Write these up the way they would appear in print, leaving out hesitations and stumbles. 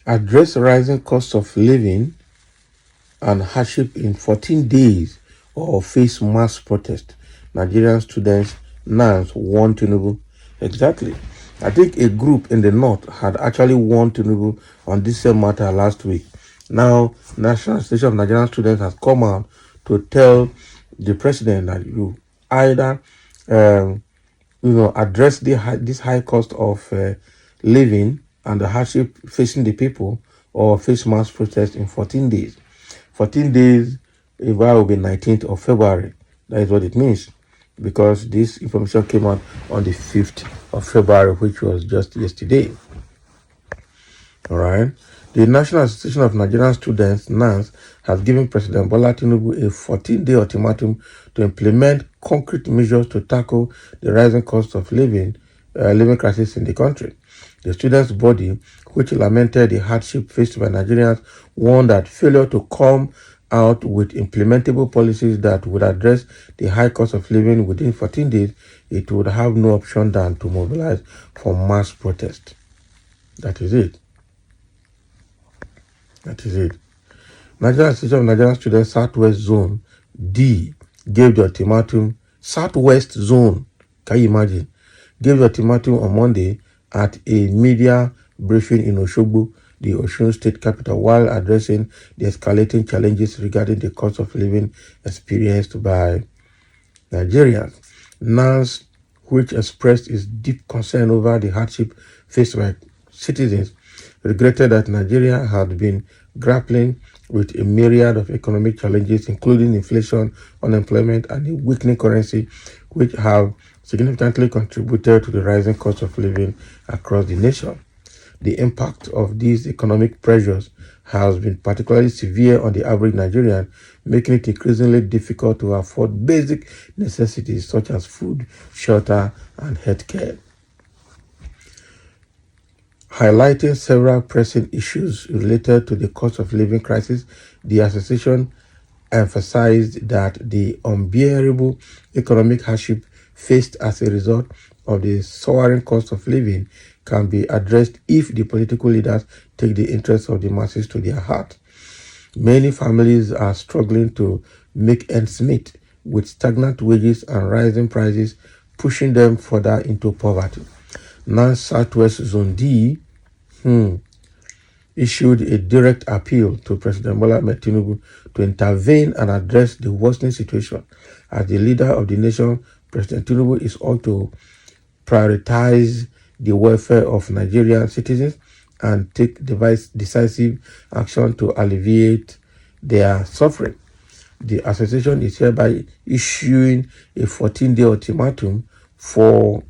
address rising costs of living and hardship in 14 days or face mass protest. Nigerian students, Nans, warn Tinubu. Exactly. I think a group in the north had actually warned Tinubu on this same matter last week. Now, National Association of Nigerian Students has come out to tell the president that you either, address this high cost of living and the hardship facing the people, or face mass protest in 14 days. 14 days, it will be 19th of February. That is what it means, because this information came out on the 5th of February, which was just yesterday. All right. The National Association of Nigerian Students, Nans, has given President Bola Tinubu a 14-day ultimatum to implement concrete measures to tackle the rising cost of living crisis in the country. The students' body, which lamented the hardship faced by Nigerians, warned that failure to come out with implementable policies that would address the high cost of living within 14 days, it would have no option than to mobilize for mass protest. That is it. National Association of Nigerian Students Southwest Zone D gave the ultimatum. Southwest Zone, can you imagine? Gave the ultimatum on Monday at a media briefing in Osogbo, the Osun State capital, while addressing the escalating challenges regarding the cost of living experienced by Nigerians. Nans, which expressed its deep concern over the hardship faced by citizens, regretted that Nigeria had been grappling with a myriad of economic challenges, including inflation, unemployment, and a weakening currency, which have significantly contributed to the rising cost of living across the nation. The impact of these economic pressures has been particularly severe on the average Nigerian, making it increasingly difficult to afford basic necessities such as food, shelter, and healthcare. Highlighting several pressing issues related to the cost of living crisis, the association emphasized that the unbearable economic hardship faced as a result of the soaring cost of living can be addressed if the political leaders take the interests of the masses to their heart. Many families are struggling to make ends meet, with stagnant wages and rising prices pushing them further into poverty. Nans Southwest Zone D issued a direct appeal to President Bola Tinubu to intervene and address the worsening situation. As the leader of the nation, President Tinubu is ought to prioritize the welfare of Nigerian citizens and take decisive action to alleviate their suffering. The association is hereby issuing a 14-day ultimatum for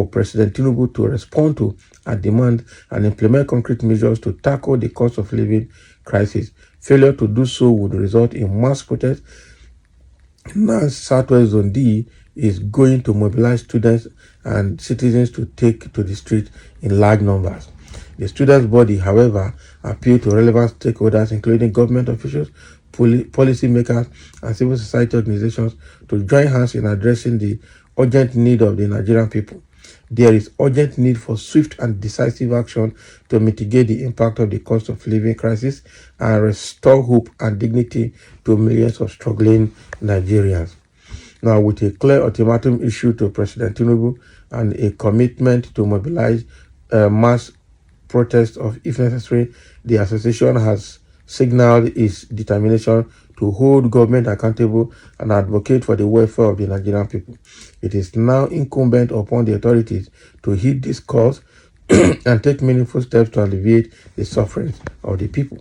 President Tinubu to respond to and demand and implement concrete measures to tackle the cost of living crisis. Failure to do so would result in mass protest. Nans Southwest Zone D is going to mobilize students and citizens to take to the street in large numbers. The students' body, however, appealed to relevant stakeholders, including government officials, policy makers, and civil society organizations, to join hands in addressing the urgent need of the Nigerian people. There is urgent need for swift and decisive action to mitigate the impact of the cost of living crisis and restore hope and dignity to millions of struggling Nigerians. Now, with a clear ultimatum issued to President Tinubu and a commitment to mobilize mass protest if necessary, the association has signaled its determination to hold government accountable and advocate for the welfare of the Nigerian people. It is now incumbent upon the authorities to heed this cause and take meaningful steps to alleviate the suffering of the people.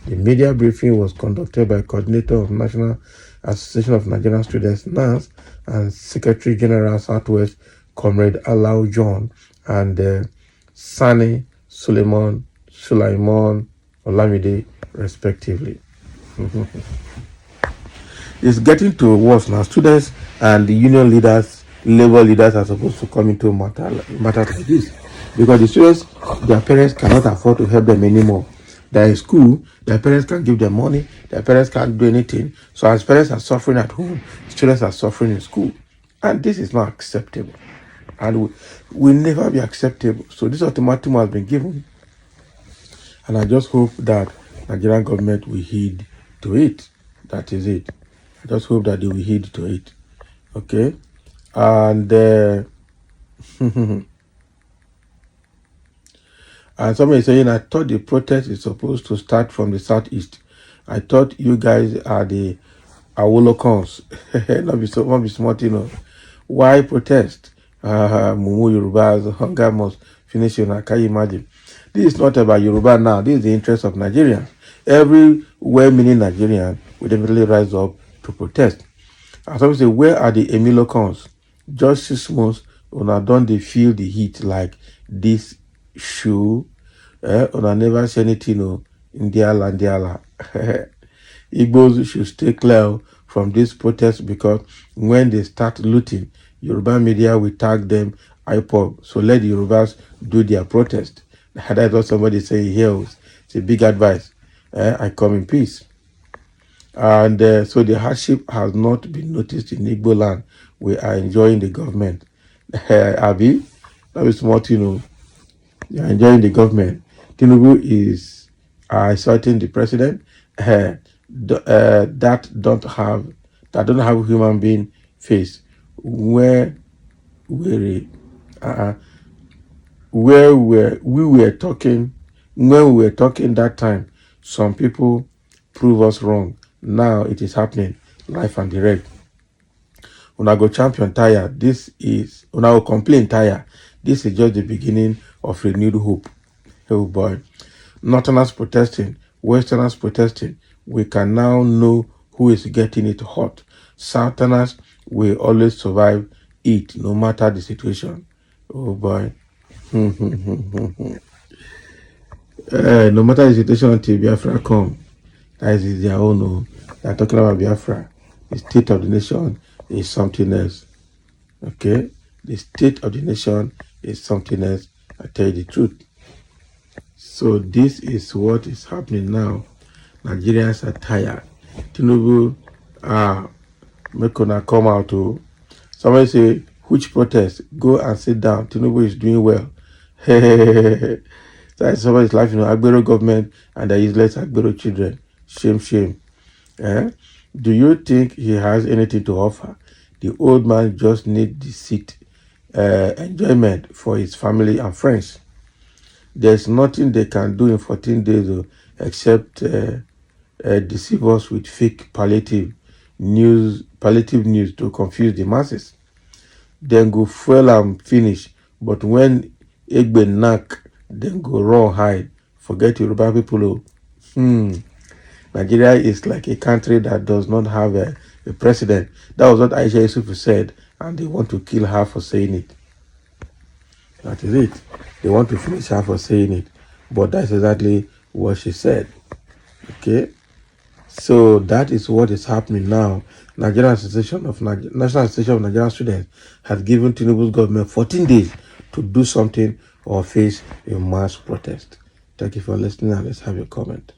The media briefing was conducted by Coordinator of National Association of Nigerian Students, Nans, and Secretary General Southwest, Comrade Alau John, and Sani Sulaiman Olamide, respectively. It's getting to worse now. Students and the union leaders, labor leaders are supposed to come into matters like this, because the students, their parents cannot afford to help them anymore. They're in school, their parents can't give them money, their parents can't do anything. So as parents are suffering at home, students are suffering in school. And this is not acceptable. and will never be acceptable. So this ultimatum has been given, and I just hope that Nigerian government will heed to it. That is it. I just hope that they will heed to it. Okay, and and somebody is saying, I thought the protest is supposed to start from the southeast. I thought you guys are the Awolokons. Not be smart, Why protest? Mumu Yoruba's hunger must finish. Can you imagine? This is not about Yoruba now. This is the interest of Nigerians. Every well-meaning Nigerian will definitely rise up to protest. And some say, where are the Emilokons? Just 6 months, una don dey feel the heat like this shoe. Una never say anything, Indiala. Igbos should stay clear from this protest, because when they start looting, Yoruba media will tag them IPOB. So let the Yorubas do their protest. That's what somebody saying here. It's a big advice. I come in peace. And so the hardship has not been noticed in Igbo land. We are enjoying the government. Abi, that is what you are enjoying the government. Tinubu is insulting the president. That don't have human being face. Where we were talking, when we were talking that time, some people prove us wrong. Now it is happening, life and direct. Una go champion tire. Una go complain tire. This is just the beginning of renewed hope. Oh boy. Northerners protesting, Westerners protesting. We can now know who is getting it hot. Southerners will always survive it, no matter the situation. Oh boy. No matter the situation until Biafra come. That is their own. They are talking about Biafra. The state of the nation is something else. Okay? The state of the nation is something else. I tell you the truth. So this is what is happening now. Nigerians are tired. Tinubu, make una come out. Somebody say, which protest? Go and sit down. Tinubu is doing well. That somebody's life, Agbero government and the useless Agbero children. Shame. Do you think he has anything to offer? The old man just needs the seat, enjoyment for his family and friends. There's nothing they can do in 14 days except deceive us with fake palliative news to confuse the masses. Then go fuel and finish. But when Egbe knack, then go run hide. Forget Yoruba people. Nigeria is like a country that does not have a president. That was what Aisha Yusuf said, and they want to kill her for saying it. That is it. They want to finish her for saying it. But that's exactly what she said. Okay? So that is what is happening now. National Association of Nigerian Students has given Tinubu's government 14 days to do something or face a mass protest. Thank you for listening, and let's have your comment.